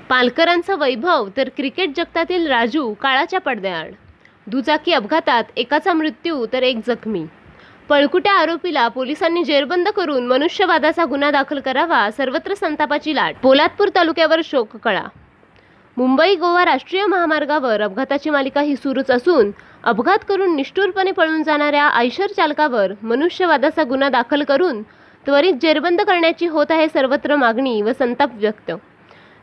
पालकरांचा वैभव तर क्रिकेट जगतातील राजू काळाच्या पडद्याआड. दुचाकी अपघातात एकाचा मृत्यू तर एक जखमी. पळकुट्या आरोपीला पोलिसांनी जेरबंद करून मनुष्यवधाचा गुन्हा दाखल करावा, सर्वत्र संतापाची लाट. पोलादपूर तालुक्यावर शोककळा. मुंबई गोवा राष्ट्रीय महामार्गावर अपघाताची मालिका ही सुरूच असून अपघात करून निष्ठुरपणे पळून जाणाऱ्या आयशर चालकावर मनुष्यवधाचा गुन्हा दाखल करून त्वरित जेरबंद करण्याची होत आहे सर्वत्र मागणी व संताप व्यक्त.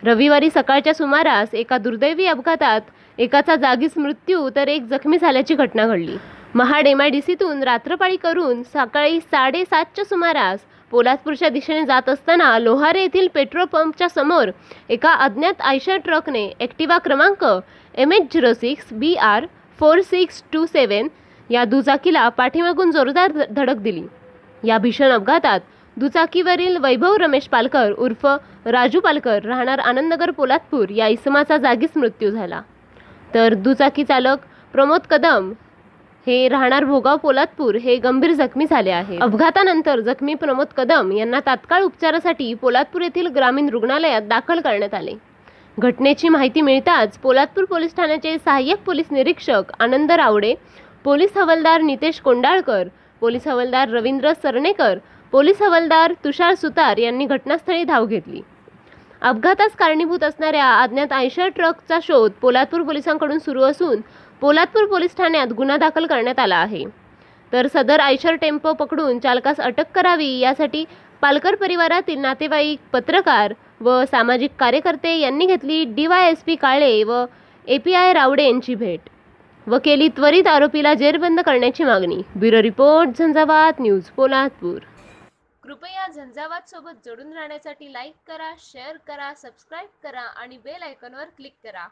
रविवारी सकाळच्या सुमारास एका दुर्दैवी अपघातात एकाचा जागीच मृत्यू तर एक जखमी झाल्याची घटना घडली. महाड MIDCतून रात्रपाळी करून सकाळी 7:30च्या सुमारास पोलादपूरच्या दिशेने जात असताना लोहारे येथील पेट्रोल पंपच्या समोर एका अज्ञात आयशर ट्रकने ॲक्टिवा क्रमांक MH06 BR 4627 या दुचाकीला पाठीमागून जोरदार धडक दिली. या भीषण अपघातात दुचाकीवरील वैभव रमेश पालकर उर्फ राजू पालकर राहणार आनंदनगर पोलादपूर या इसमाचा जागीच मृत्यू झाला. तर दुचाकी चालक प्रमोद कदम हे राहणार भोगाव पोलादपूर हे गंभीर जखमी झाले आहे. अपघातानंतर जखमी प्रमोद कदम यांना तात्काळ उपचारासाठी पोलादपूर येथील ग्रामीण रुग्णालयात दाखल करण्यात आले. घटनेची माहिती मिळताच पोलादपूर पोलीस ठाण्याचे सहाय्यक पोलीस निरीक्षक आनंद रावडे, पोलीस हवालदार नितेश कोंडाळकर, पोलीस हवालदार रवींद्र सरनेकर, पोलीस हवालदार तुषार सुतार यांनी घटनास्थळी धाव घेतली. अपघातास कारणीभूत असणाऱ्या अज्ञात आयशर ट्रकचा शोध पोलादपूर पोलिसांकडून सुरू असून पोलादपूर पोलीस ठाण्यात गुन्हा दाखल करण्यात आला आहे. तर सदर आयशर टेम्पो पकडून चालकास अटक करावी यासाठी पालकर परिवारातील नातेवाईक, पत्रकार व सामाजिक कार्यकर्ते यांनी घेतली DYSP काळे व API रावडे यांची भेट व केली त्वरित आरोपीला जेरबंद करण्याची मागणी. Bureau report, Jhanjhavat news, Poladpur. कृपया झंझावात सोबत जोडून राहण्यासाठी लाईक करा, शेअर करा, सबस्क्राईब करा आणि बेल आयकॉनवर क्लिक करा.